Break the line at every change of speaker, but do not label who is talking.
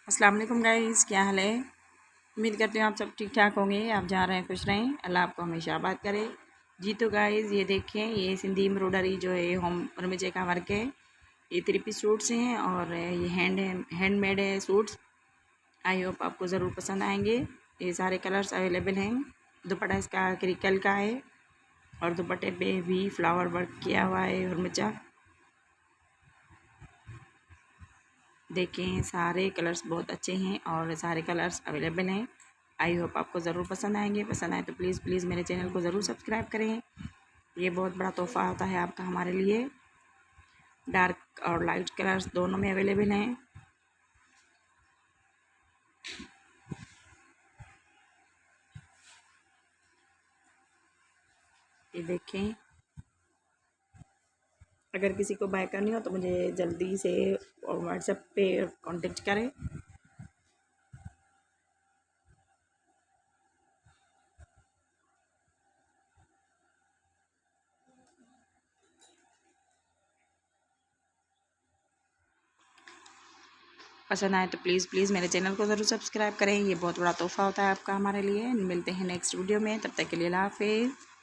अस्सलाम वालेकुम गाइस, क्या हाल है। उम्मीद करते हैं आप सब ठीक ठाक होंगे। आप जहाँ रहें खुश रहें, अल्लाह आपको हमेशा आबाद करे। जी तो गाइस ये देखें, ये सिंधी एम्ब्रॉयडरी जो है होम रमेजे का वर्क है। ये 3 पीस सूट्स हैं और ये हैंडमेड है सूट्स। आई होप आपको ज़रूर पसंद आएंगे। ये सारे कलर्स अवेलेबल हैं। दुपट्टा इसका क्रिकल का है और दुपट्टे पे भी फ्लावर वर्क किया हुआ है रमेजा। देखें सारे कलर्स बहुत अच्छे हैं और सारे कलर्स अवेलेबल हैं। आई होप आपको ज़रूर पसंद आएंगे। पसंद आए तो प्लीज़ मेरे चैनल को ज़रूर सब्सक्राइब करें। ये बहुत बड़ा तोहफ़ा होता है आपका हमारे लिए। डार्क और लाइट कलर्स दोनों में अवेलेबल हैं। ये देखें, अगर किसी को बाय करनी हो तो मुझे जल्दी से व्हाट्सएप पे कांटेक्ट करें। पसंद आए तो प्लीज़ मेरे चैनल को ज़रूर सब्सक्राइब करें। ये बहुत बड़ा तोहफ़ा होता है आपका हमारे लिए। मिलते हैं नेक्स्ट वीडियो में, तब तक के लिए अल्लाह हाफ़िज़।